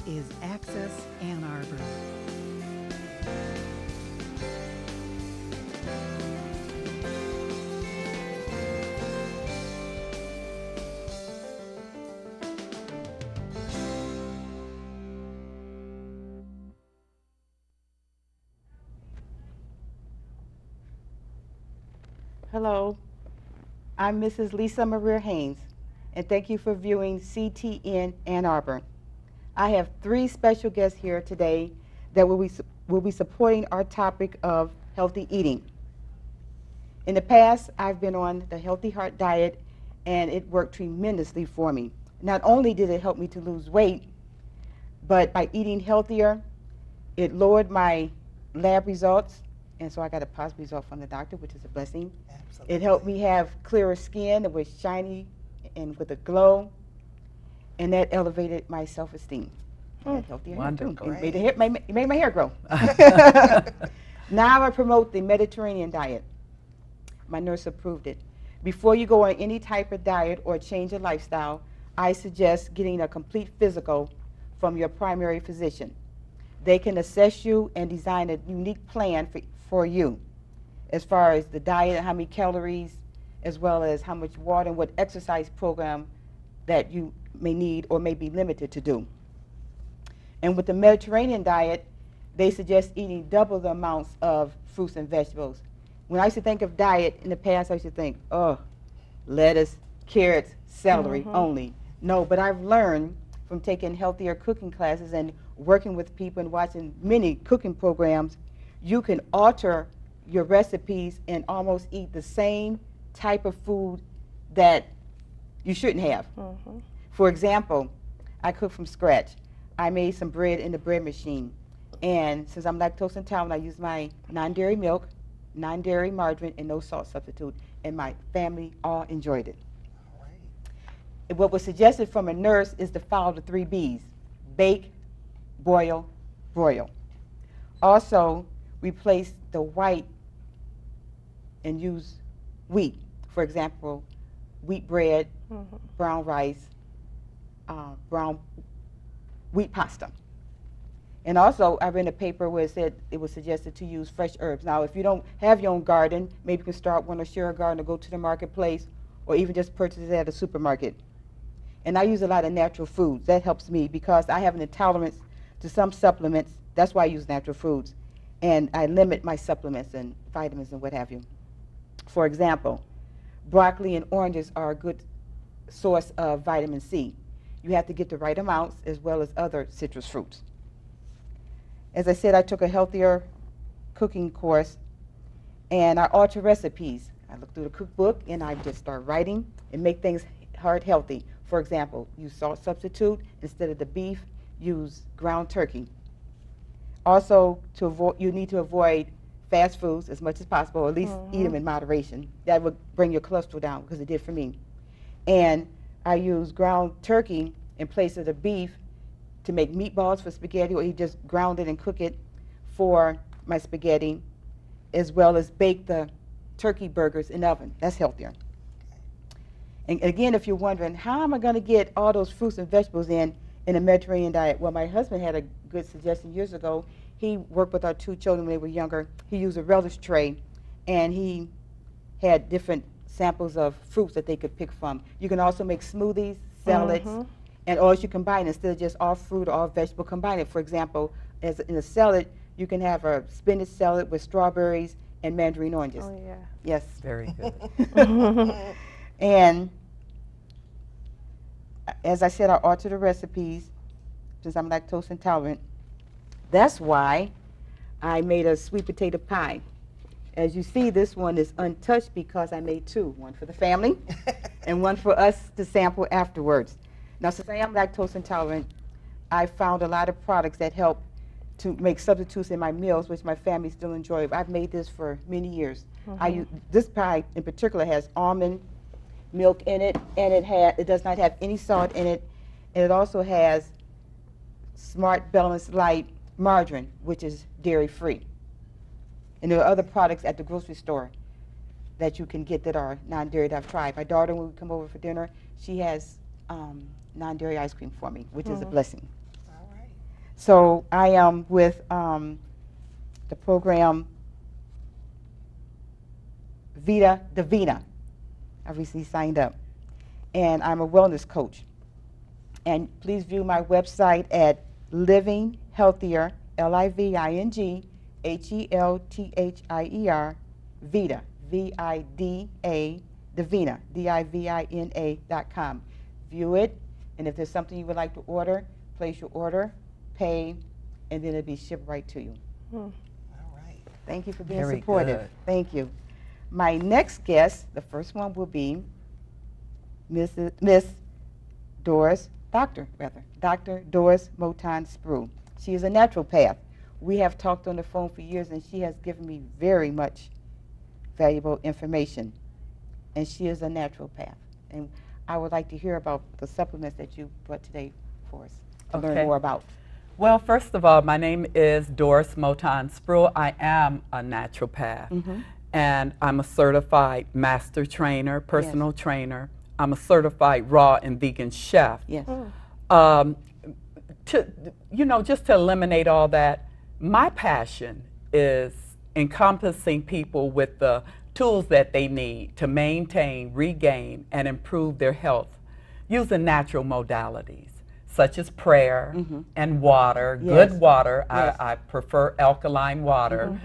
is Access Ann Arbor. Hello, I'm Mrs. Lisa Maria Haynes, and thank you for viewing CTN Ann Arbor. I have three special guests here today that will be supporting our topic of healthy eating. In the past, I've been on the Healthy Heart diet, and it worked tremendously for me. Not only did it help me to lose weight, but by eating healthier, it lowered my lab results, and so I got a positive result from the doctor, which is a blessing. Absolutely. It helped me have clearer skin. It was shiny and with a glow, and that elevated my self-esteem. I had healthier hair too. Wonderful. It made my hair grow. Now I promote the Mediterranean diet. My nurse approved it. Before you go on any type of diet or change of lifestyle, I suggest getting a complete physical from your primary physician. They can assess you and design a unique plan for you as far as the diet, how many calories, as well as how much water and what exercise program that you may need or may be limited to do. And with the Mediterranean diet, they suggest eating double the amounts of fruits and vegetables. When I used to think of diet in the past, I used to think, oh, lettuce, carrots, celery only. No, but I've learned from taking healthier cooking classes and working with people and watching many cooking programs, you can alter your recipes and almost eat the same type of food that you shouldn't have. For example, I cook from scratch. I made some bread in the bread machine. And since I'm lactose intolerant, I use my non-dairy milk, non-dairy margarine, and no salt substitute. And my family all enjoyed it. All right. What was suggested from a nurse is to follow the 3 B's: bake, boil, broil. Also, replace the white and use wheat. For example, wheat bread, brown rice, brown wheat pasta. And also, I read a paper where it said it was suggested to use fresh herbs. Now, if you don't have your own garden, maybe you can start one or share a garden or go to the marketplace or even just purchase it at a supermarket. And I use a lot of natural foods. That helps me because I have an intolerance to some supplements. That's why I use natural foods. And I limit my supplements and vitamins and what have you. For example, broccoli and oranges are a good source of vitamin C. You have to get the right amounts as well as other citrus fruits. As I said, I took a healthier cooking course, and I alter recipes. I look through the cookbook, and I just start writing and make things heart healthy. For example, use salt substitute. Instead of the beef, use ground turkey. Also, you need to avoid fast foods as much as possible, or at least eat them in moderation. That would bring your cholesterol down, because it did for me. And I use ground turkey in place of the beef to make meatballs for spaghetti, or you just ground it and cook it for my spaghetti, as well as bake the turkey burgers in the oven. That's healthier. And again, if you're wondering, how am I going to get all those fruits and vegetables in a Mediterranean diet? Well, my husband had a good suggestion years ago. He worked with our 2 children when they were younger. He used a relish tray, and he had different samples of fruits that they could pick from. You can also make smoothies, salads, and or you combine instead of just all fruit or all vegetable, combine it. For example, as in a salad, you can have a spinach salad with strawberries and mandarin oranges. Oh, yeah. Yes. Very good. And as I said, I alter the recipes since I'm lactose intolerant. That's why I made a sweet potato pie. As you see, this one is untouched because I made 2, one for the family and one for us to sample afterwards. Now, since I am lactose intolerant, I found a lot of products that help to make substitutes in my meals, which my family still enjoy. I've made this for many years. This pie in particular has almond milk in it, and it does not have any salt in it, and it also has Smart Balance Light margarine, which is dairy-free. And there are other products at the grocery store that you can get that are non-dairy that I've tried. My daughter, when we come over for dinner, she has non-dairy ice cream for me, which is a blessing. All right. So I am with the program Vita Divina. I recently signed up. And I'm a wellness coach. And please view my website at Living Healthier, LivingHealthier, Vita, V-I-D-A, Divina, Divina.com. View it, and if there's something you would like to order, place your order, pay, and then it'll be shipped right to you. All right. Thank you for being Very supportive. good. Thank you. My next guest, the first one will be Miss Doris, Dr. Doris Moton Spru. She is a naturopath. We have talked on the phone for years, and she has given me very much valuable information. And she is a naturopath. And I would like to hear about the supplements that you brought today for us to learn Okay. more about. Well, first of all, my name is Doris Moton Spru. I am a naturopath, and I'm a certified master trainer, personal trainer. I'm a certified raw and vegan chef. Yes. Just to eliminate all that, my passion is encompassing people with the tools that they need to maintain, regain, and improve their health using natural modalities such as prayer and water, Yes. good water. Yes. I prefer alkaline water,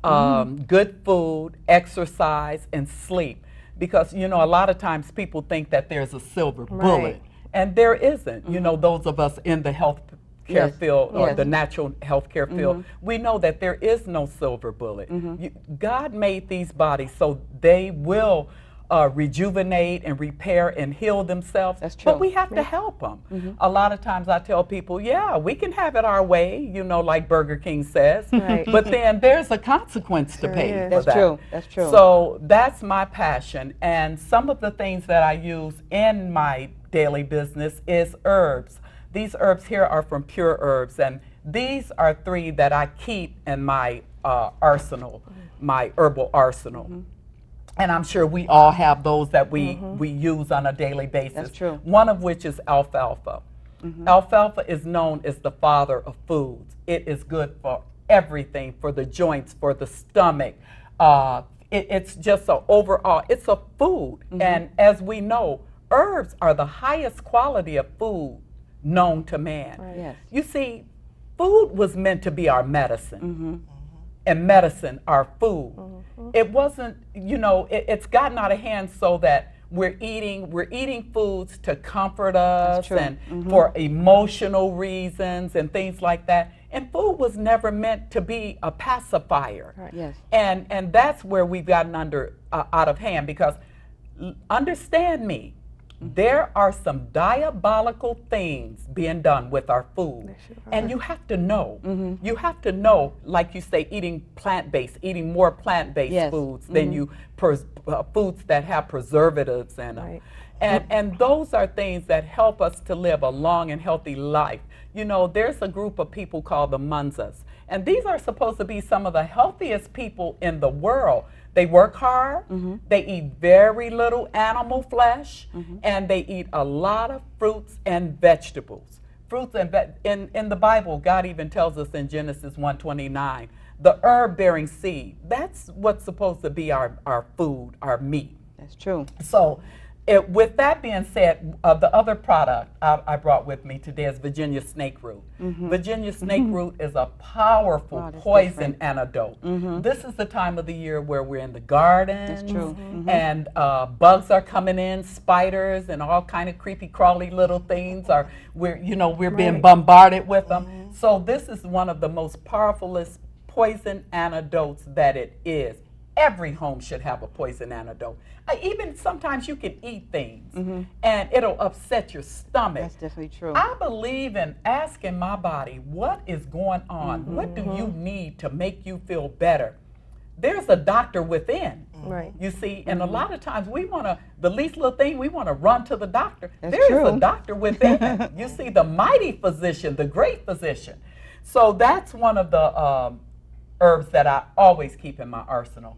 good food, exercise, and sleep. Because, a lot of times people think that there's a silver bullet, and there isn't. Those of us in the health care Yes. field or Yes. the natural health care field, we know that there is no silver bullet. God made these bodies so they will rejuvenate and repair and heal themselves. That's true. But we have to help them. A lot of times I tell people, yeah, we can have it our way, like Burger King says. Right. But then there's a consequence to Sure pay is. for That's that. true. That's true. So that's my passion. And some of the things that I use in my daily business is herbs. These herbs here are from Pure Herbs, and these are 3 that I keep in my arsenal, my herbal arsenal. And I'm sure we all have those that we use on a daily basis. That's true. One of which is alfalfa. Alfalfa is known as the father of foods. It is good for everything, for the joints, for the stomach. It's just overall, it's a food. And as we know, herbs are the highest quality of food known to man. Yes. You see, food was meant to be our medicine. And medicine, our food. It wasn't, it's gotten out of hand so that we're eating foods to comfort us true. and for emotional reasons and things like that. And food was never meant to be a pacifier. Right. Yes. And that's where we've gotten out of hand, because understand me, there are some diabolical things being done with our food, and you have to know. You have to know, like you say, eating eating more plant-based Yes. foods than you foods that have preservatives in them. Right. And those are things that help us to live a long and healthy life. There's a group of people called the Munzas, and these are supposed to be some of the healthiest people in the world. They work hard, they eat very little animal flesh, and they eat a lot of fruits and vegetables. Fruits and in the Bible, God even tells us in Genesis 1:29, the herb-bearing seed, that's what's supposed to be our food, our meat. That's true. So with that being said, the other product I brought with me today is Virginia snake root. Virginia snake root is a powerful Wow, that's poison different. antidote. This is the time of the year where we're in the garden. That's true. And bugs are coming in, spiders and all kind of creepy crawly little things we're being Right. bombarded with them. So this is one of the most powerfulest poison antidotes that it is. Every home should have a poison antidote. Even sometimes you can eat things and it'll upset your stomach. That's definitely true. I believe in asking my body, what is going on? What do you need to make you feel better? There's a doctor within. Right. You see, and a lot of times the least little thing, we want to run to the doctor. That's There is true. a doctor within. You see, the mighty physician, the great physician. So that's one of the herbs that I always keep in my arsenal.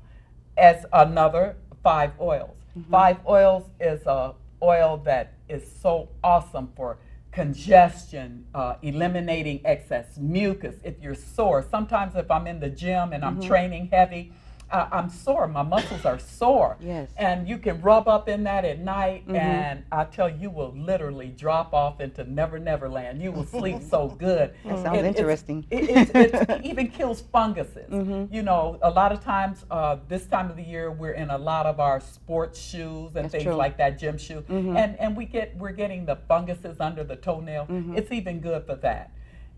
As another, 5 oils. 5 oils is a oil that is so awesome for congestion, eliminating excess mucus. If you're sore, sometimes if I'm in the gym and I'm training heavy, I'm sore. My muscles are sore. Yes. And you can rub up in that at night, and I tell you, you will literally drop off into never land. You will sleep so good. That sounds interesting. It even kills funguses. You know, a lot of times, this time of the year, we're in a lot of our sports shoes and That's things true. like that, gym shoes, and we're getting the funguses under the toenail. It's even good for that.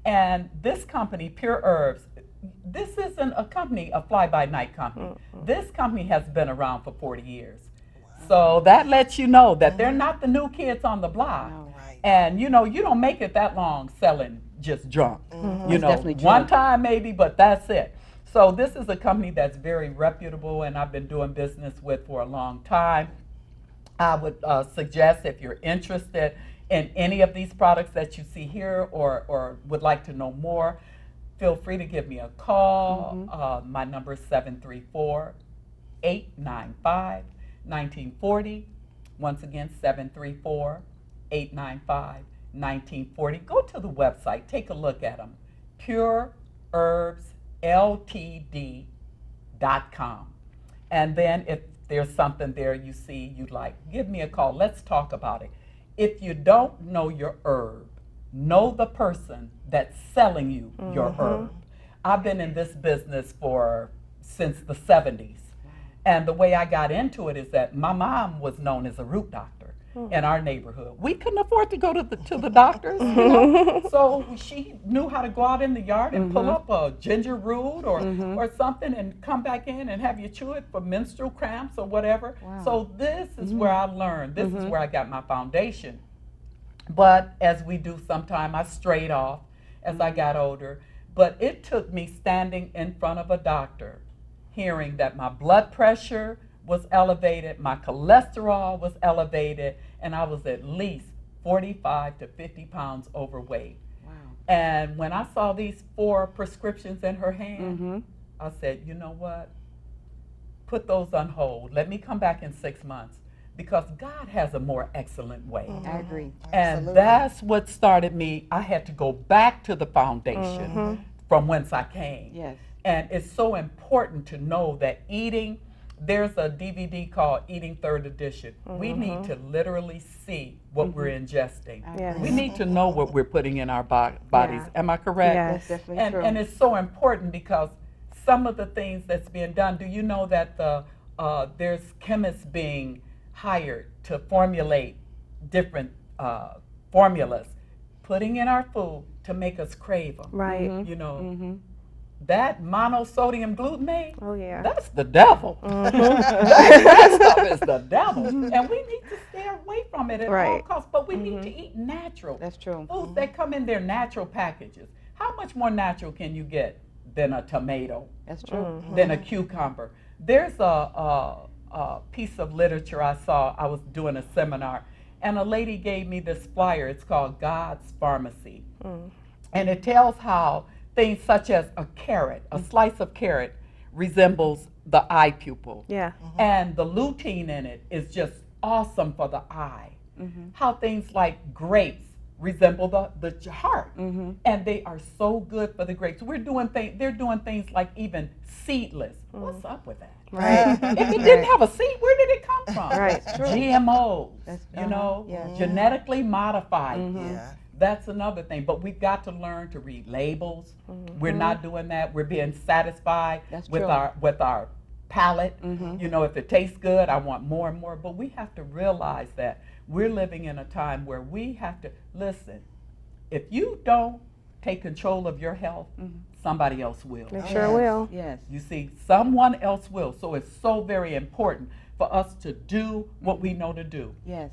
And this company, Pure Herbs, this isn't a company, a fly-by-night company. This company has been around for 40 years. So that lets you know that they're not the new kids on the block. No. Right. And you know, you don't make it that long selling just junk. You That's know, definitely true. one time maybe, but that's it. So this is a company that's very reputable and I've been doing business with for a long time. I would suggest if you're interested in any of these products that you see here or would like to know more, feel free to give me a call. My number is 734-895-1940. Once again, 734-895-1940. Go to the website, take a look at them. pureherbsltd.com. And then if there's something there you see you'd like, give me a call. Let's talk about it. If you don't know your herb, know the person that's selling you your herb. I've been in this business since the 70s. And the way I got into it is that my mom was known as a root doctor in our neighborhood. We couldn't afford to go to the doctors, you know? So she knew how to go out in the yard and pull up a ginger root or something and come back in and have you chew it for menstrual cramps or whatever. Wow. So this is where I learned. This is where I got my foundation. But as we do sometime, I strayed off as I got older. But it took me standing in front of a doctor, hearing that my blood pressure was elevated, my cholesterol was elevated, and I was at least 45 to 50 pounds overweight. Wow. And when I saw these 4 prescriptions in her hand, I said, you know what? Put those on hold. Let me come back in 6 months because God has a more excellent way. I agree. And Absolutely. that's what started me. I had to go back to the foundation from whence I came. Yes. And it's so important to know that eating, there's a DVD called Eating Third Edition. We need to literally see what we're ingesting. Yes. We need to know what we're putting in our bodies. Yeah. Am I correct? Yes. That's definitely true. And it's so important because some of the things that's being done, do you know that there's chemists being hired to formulate different formulas, putting in our food to make us crave them. Right. You know, that monosodium glutamate, Oh, yeah. that's the devil. That stuff is the devil. And we need to stay away from it at all Right. costs. But we need to eat natural. That's true. Foods that come in their natural packages. How much more natural can you get than a tomato, That's true. than a cucumber? There's a piece of literature I saw. I was doing a seminar, and a lady gave me this flyer. It's called God's Pharmacy. And it tells how things such as a carrot, a slice of carrot, resembles the eye pupil. Yeah. And the lutein in it is just awesome for the eye. How things like grapes resemble the heart. And they are so good for the grapes. They're doing things like even seedless. What's up with that? Right. If it didn't have a seed, where did it come from? Right. True. GMOs, That's- you know, yeah. genetically modified. Yeah. That's another thing. But we've got to learn to read labels. We're not doing that. We're being satisfied That's with true. our palate. You know, if it tastes good, I want more and more. But we have to realize that we're living in a time where we have to listen. If you don't take control of your health, somebody else will. They sure will. Yes. You see, someone else will. So it's so very important for us to do what we know to do. Yes.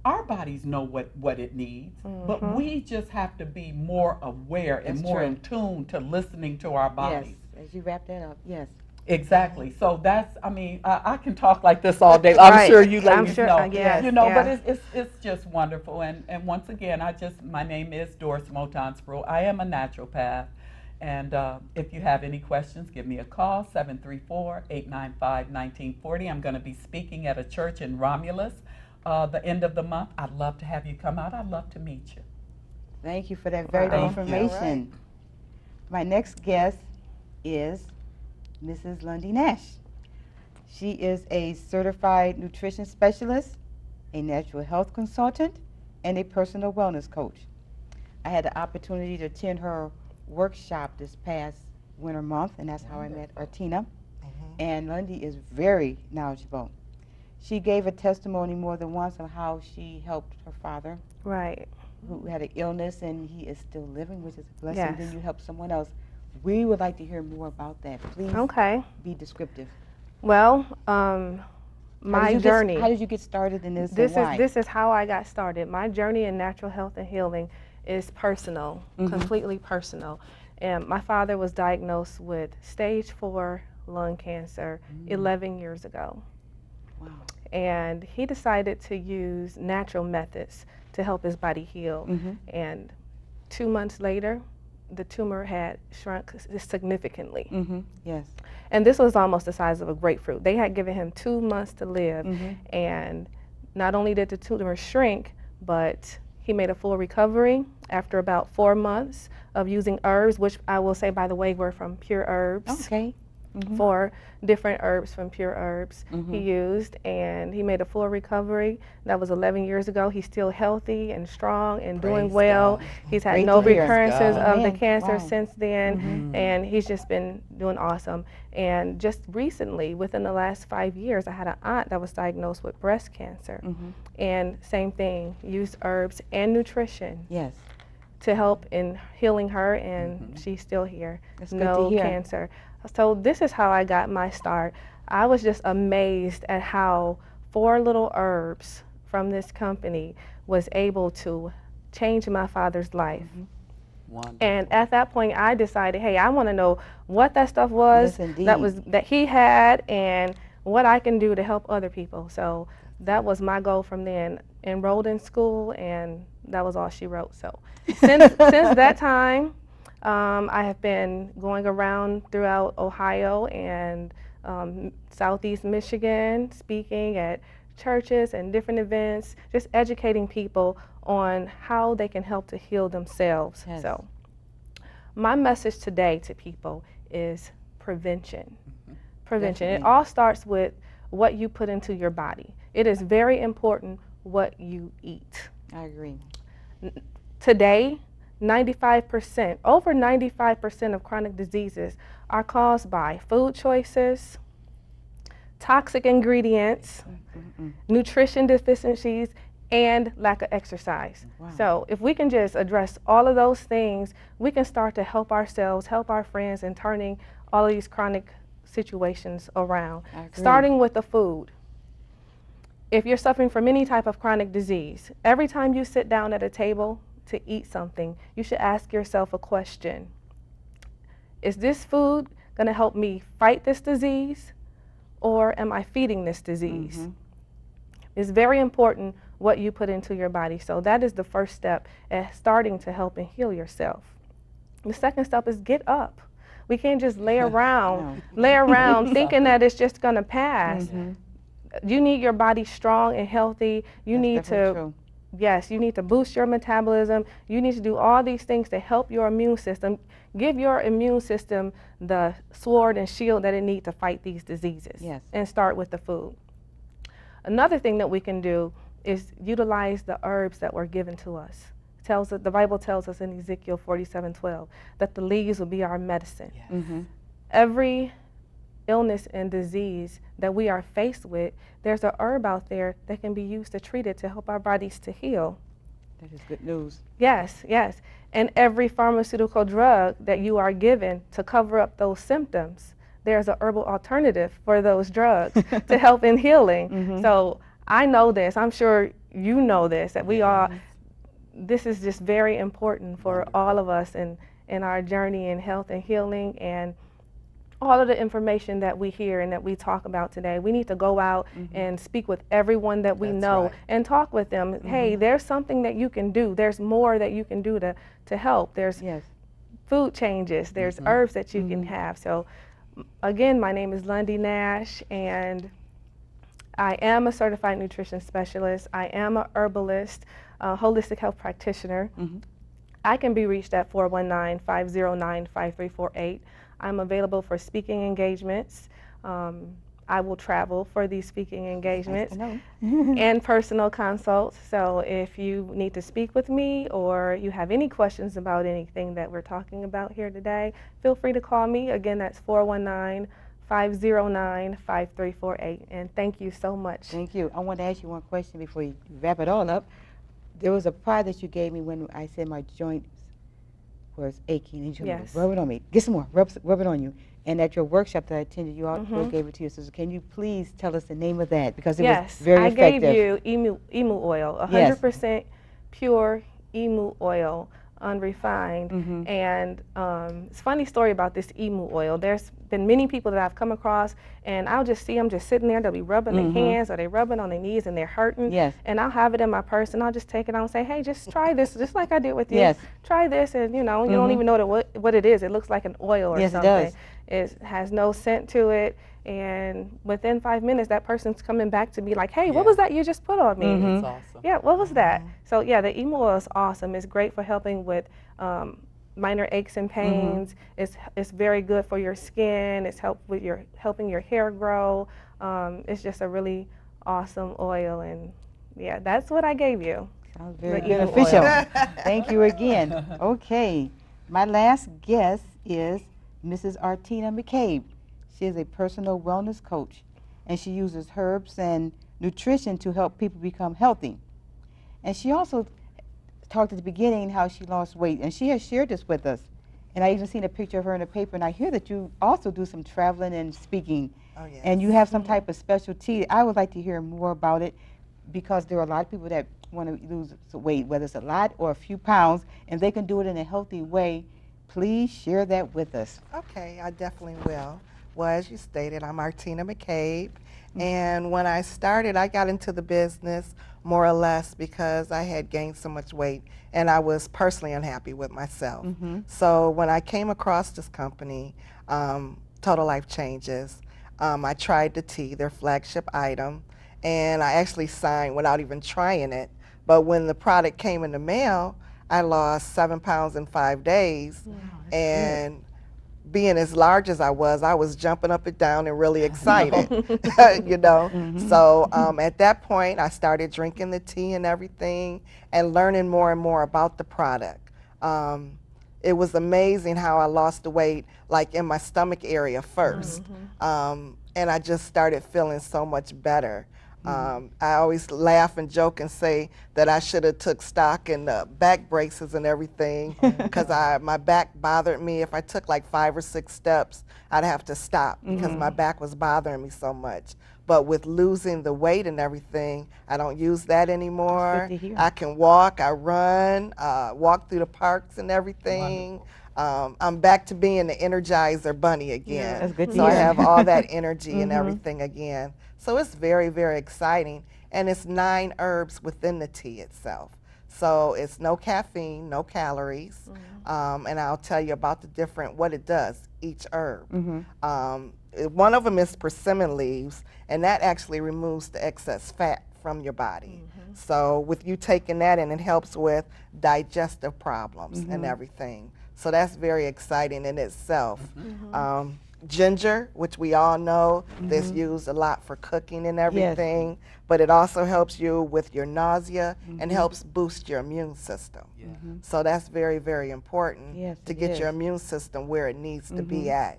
Our bodies know what it needs, but we just have to be more aware and That's more true. in tune to listening to our bodies. Yes. As you wrap that up, yes. Exactly. So that's, I mean, I can talk like this all day. I'm Right. sure you I'm ladies sure- know. yes, You know, yeah. but it's just wonderful. And once again, my name is Doris Moton-Sproul. I am a naturopath. And if you have any questions, give me a call, 734-895-1940. I'm going to be speaking at a church in Romulus the end of the month. I'd love to have you come out. I'd love to meet you. Thank you for that very good Wow. information. My next guest is Mrs. Lundy Nash. She is a certified nutrition specialist, a natural health consultant, and a personal wellness coach. I had the opportunity to attend her workshop this past winter month, and that's how I met Artina. And Lundy is very knowledgeable. She gave a testimony more than once on how she helped her father, Right. who had an illness, and he is still living, which is a blessing. Yes. Then you help someone else. We would like to hear more about that. Please Okay. be descriptive. Well, How my did you journey. how did you get started in this, This and why? is this is how I got started. My journey in natural health and healing is personal, completely personal. And my father was diagnosed with stage 4 lung cancer 11 years ago. Wow. And he decided to use natural methods to help his body heal. And 2 months later, the tumor had shrunk significantly. Yes. And this was almost the size of a grapefruit. They had given him 2 months to live. And not only did the tumor shrink, but he made a full recovery after about 4 months of using herbs, which I will say, by the way, were from Pure Herbs. Okay. 4 different herbs from Pure Herbs he used, and he made a full recovery. That was 11 years ago. He's still healthy and strong and doing Praise well. God. He's had Great no to hear. recurrences of the Amen. cancer Wow. since then, and he's just been doing awesome. And just recently, within the last 5 years, I had an aunt that was diagnosed with breast cancer, and same thing, used herbs and nutrition Yes. to help in healing her, and she's still here. That's good to No hear. cancer. So this is how I got my start. I was just amazed at how 4 little herbs from this company was able to change my father's life. Wonderful. And at that point, I decided, hey, I want to know what that stuff was Yes, indeed. that he had, and what I can do to help other people. So that was my goal from then. Enrolled in school, and that was all she wrote. So since that time, I have been going around throughout Ohio and Southeast Michigan, speaking at churches and different events, just educating people on how they can help to heal themselves. Yes. So my message today to people is prevention. Prevention. It Definitely. all starts with what you put into your body. It is very important what you eat. I agree. Today, 95%, over 95% of chronic diseases are caused by food choices, toxic ingredients, nutrition deficiencies, and lack of exercise. Wow. So if we can just address all of those things, we can start to help ourselves, help our friends, in turning all of these chronic situations around. I agree. Starting with the food. If you're suffering from any type of chronic disease, every time you sit down at a table to eat something, you should ask yourself a question. Is this food going to help me fight this disease, or am I feeding this disease? It's very important what you put into your body. So that is the first step at starting to help and heal yourself. The second step is get up. We can't just lay around, thinking that it's just going to pass. You need your body strong and healthy. You That's need definitely to true. Yes, you need to boost your metabolism. You need to do all these things to help your immune system. Give your immune system the sword and shield that it needs to fight these diseases. Yes. And start with the food. Another thing that we can do is utilize the herbs that were given to us. The Bible tells us in Ezekiel 47:12 that the leaves will be our medicine. Every illness and disease that we are faced with, there's a herb out there that can be used to treat it, to help our bodies to heal. That is good news. Yes, yes. And every pharmaceutical drug that you are given to cover up those symptoms, there's a herbal alternative for those drugs to help in healing. So I know this, I'm sure you know this, that we all, this is just very important for all of us in our journey in health and healing, and all of the information that we hear and that we talk about today. We need to go out and speak with everyone that we That's know right. and talk with them. Hey, there's something that you can do. There's more that you can do to help. There's Yes. food changes. There's herbs that you can have. So again, my name is Lundy Nash, and I am a certified nutrition specialist. I am a herbalist, a holistic health practitioner. I can be reached at 419-509-5348. I'm available for speaking engagements. I will travel for these speaking engagements and personal consults. So if you need to speak with me or you have any questions about anything that we're talking about here today, feel free to call me. Again, that's 419-509-5348. And thank you so much. Thank you. I want to ask you one question before you wrap it all up. There was a product that you gave me when I said my joints was aching, and you told me Yes. to rub it on me. Get some more. Rub it on you. And at your workshop that I attended, you also gave it to you. So can you please tell us the name of that? Because it was very effective. I gave you emu oil, 100% pure emu oil, unrefined. And it's a funny story about this emu oil. There's been many people that I've come across, and I'll just see them just sitting there. They'll be rubbing their hands, or they rubbing on their knees, and they're hurting. Yes. And I'll have it in my purse, and I'll just take it out and say, hey, just try this, just like I did with you. Yes. Try this, and you know, you don't even know what it is. It looks like an oil or something. It does. It has no scent to it, and within 5 minutes, that person's coming back to me like, hey, what was that you just put on me? That's awesome. Yeah, what was that? So yeah, the emu oil is awesome. It's great for helping with minor aches and pains. It's very good for your skin. It's helping your hair grow. It's just a really awesome oil, and yeah, that's what I gave you. Sounds very The emu beneficial. oil. Thank you again. Okay, my last guest is Mrs. Artina McCabe. She is a personal wellness coach, and she uses herbs and nutrition to help people become healthy. And she also talked at the beginning how she lost weight, and she has shared this with us. And I even seen a picture of her in the paper, and I hear that you also do some traveling and speaking. Oh, yes. And you have some type of specialty. I would like to hear more about it, because there are a lot of people that want to lose weight, whether it's a lot or a few pounds, and they can do it in a healthy way. Please share that with us. Okay, I definitely will. Well, as you stated, I'm Artina McCabe, and when I started, I got into the business more or less because I had gained so much weight, and I was personally unhappy with myself. So when I came across this company, Total Life Changes, I tried the tea, their flagship item, and I actually signed without even trying it. But when the product came in the mail, I lost 7 pounds in 5 days, and being as large as I was jumping up and down and really excited, you know. So at that point, I started drinking the tea and everything and learning more and more about the product. It was amazing how I lost the weight, like in my stomach area first, and I just started feeling so much better. I always laugh and joke and say that I should have took stock in the back braces and everything, because my back bothered me. If I took like 5 or 6 steps, I'd have to stop because my back was bothering me so much. But with losing the weight and everything, I don't use that anymore. That's good to hear. I can walk, I run, walk through the parks and everything. I'm back to being the Energizer bunny again. That's good to So I hear. have all that energy and everything again. So it's very, very exciting. And it's 9 herbs within the tea itself. So it's no caffeine, no calories. And I'll tell you about what it does, each herb. One of them is persimmon leaves, and that actually removes the excess fat from your body. So with you taking that in, it helps with digestive problems and everything. So that's very exciting in itself. Ginger, which we all know, that's used a lot for cooking and everything, but it also helps you with your nausea and helps boost your immune system. So that's very, very important to get your immune system where it needs to be at,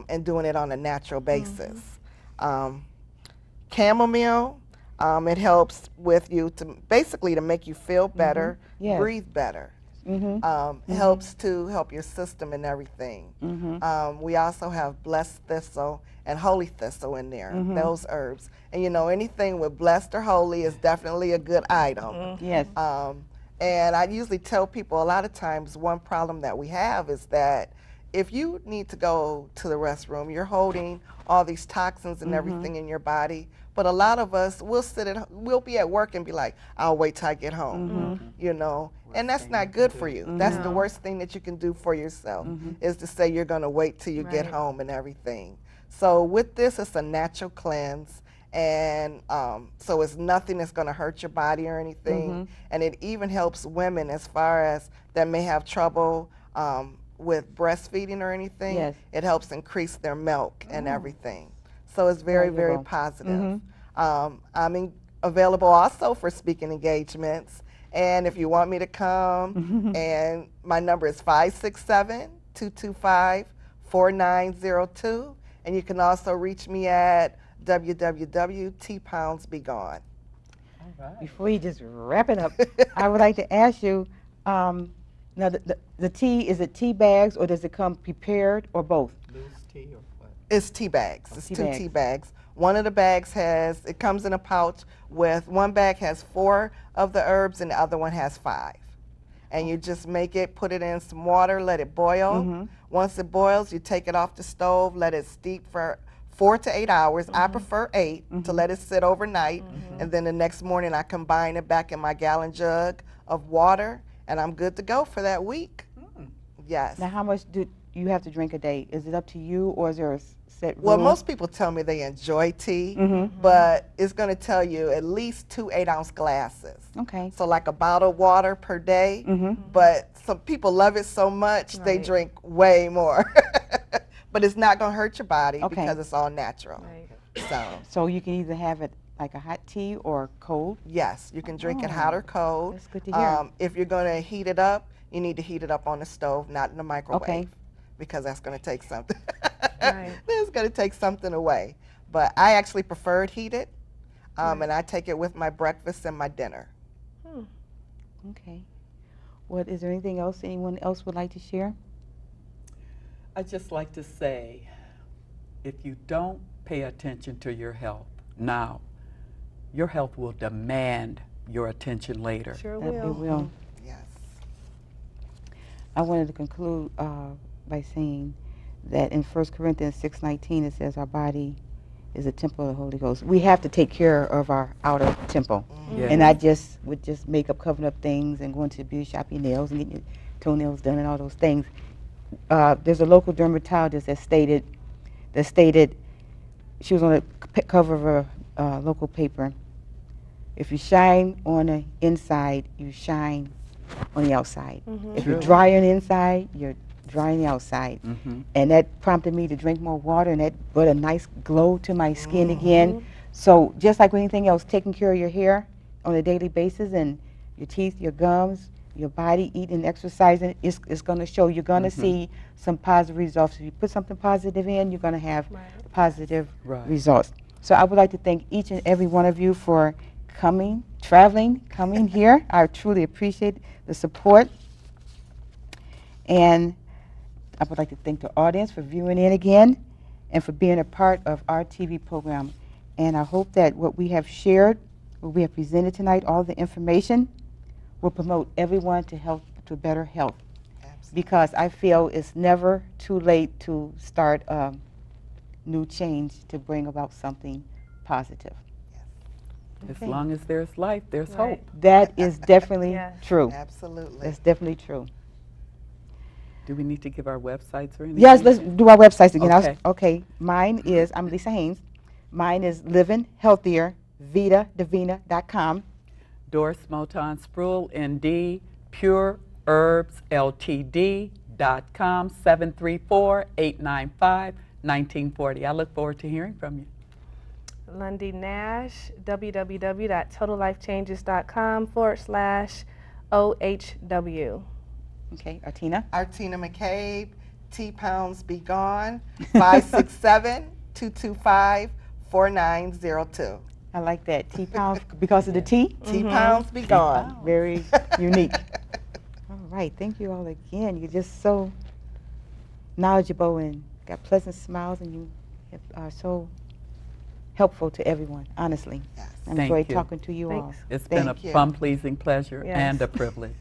and doing it on a natural basis. Chamomile, it helps with you to basically to make you feel better, breathe better. Helps to help your system and everything. We also have blessed thistle and holy thistle in there, those herbs. And you know, anything with blessed or holy is definitely a good item. Yes. And I usually tell people a lot of times one problem that we have is that if you need to go to the restroom, you're holding all these toxins and everything in your body. But a lot of us, we'll be at work and be like, I'll wait till I get home, you know. And that's not good for you. That's the worst thing that you can do for yourself, is to say you're going to wait till you get home and everything. So with this, it's a natural cleanse, And so it's nothing that's going to hurt your body or anything. And it even helps women as far as that may have trouble with breastfeeding or anything. Yes. It helps increase their milk and everything. So it's very, very Valuable. positive. Available also for speaking engagements. And if you want me to come, and my number is 567-225-4902. And you can also reach me at www.tpoundsbegone. All right. Before you just wrap it up, I would like to ask you, now the tea, is it tea bags or does it come prepared or both? Loose tea or what? It's tea bags. It's tea two bags. tea bags. One of the bags it comes in a pouch with, one bag has 4 of the herbs and the other one has 5. And you just make it, put it in some water, let it boil. Once it boils, you take it off the stove, let it steep for 4 to 8 hours. I prefer 8 to let it sit overnight. And then the next morning I combine it back in my gallon jug of water and I'm good to go for that week. Yes. Now, how much do you have to drink a day? Is it up to you or is there a set rule? Well, most people tell me they enjoy tea, but it's going to tell you at least 2 8-ounce glasses. Okay. So like a bottle of water per day, but some people love it so much they drink way more. But it's not going to hurt your body because it's all natural. Right. So you can either have it like a hot tea or cold? Yes, you can drink it hot or cold. That's good to hear. If you're going to heat it up, you need to heat it up on the stove, not in the microwave. Okay. Because that's going to take something. Right. It's going to take something away. But I actually prefer it heated, and I take it with my breakfast and my dinner. Okay. What, is there anything else anyone else would like to share? I'd just like to say, if you don't pay attention to your health now, your health will demand your attention later. Sure That will. it will. Yes. I wanted to conclude by saying that in 1 Corinthians 6:19 it says our body is a temple of the Holy Ghost. We have to take care of our outer temple. Yes. And not just with just makeup covering up things and going to the beauty shop, your nails and getting your toenails done and all those things. There's a local dermatologist that stated she was on the cover of a local paper. If you shine on the inside, you shine on the outside. If you're dry on the inside, you're dry on the outside. And that prompted me to drink more water, and that brought a nice glow to my skin again. So just like with anything else, taking care of your hair on a daily basis and your teeth, your gums, your body, eating, exercising, it's going to show. You're going to see some positive results. If you put something positive in, you're going to have positive results. So I would like to thank each and every one of you for coming here. I truly appreciate the support. And I would like to thank the audience for viewing in again and for being a part of our TV program. And I hope that what we have shared, what we have presented tonight, all the information, will promote everyone to better health. Absolutely. Because I feel it's never too late to start a new change to bring about something positive. As long as there's life, there's hope. That is definitely Yes. true. Absolutely. That's definitely true. Do we need to give our websites or anything? Yes, let's do our websites again. Okay. Mine is, I'm Lisa Haynes. Mine is Living Healthier, VitaDivina.com. Doris Moton Spruill, ND, Pure Herbs Ltd.com, 734-895-1940. I look forward to hearing from you. Lundy Nash, www.totallifechanges.com/OHW. Okay, Artina. Artina McCabe, T-Pounds Be Gone, 567-225-4902. I like that. T-Pounds because of the T. T-Pounds Be Gone. Very unique. All right, thank you all again. You're just so knowledgeable and got pleasant smiles, and you are so helpful to everyone, honestly. Yes. I Thank enjoyed you. talking to you all. Thanks. It's been a Thank you. fun, pleasing pleasure Yes. and a privilege.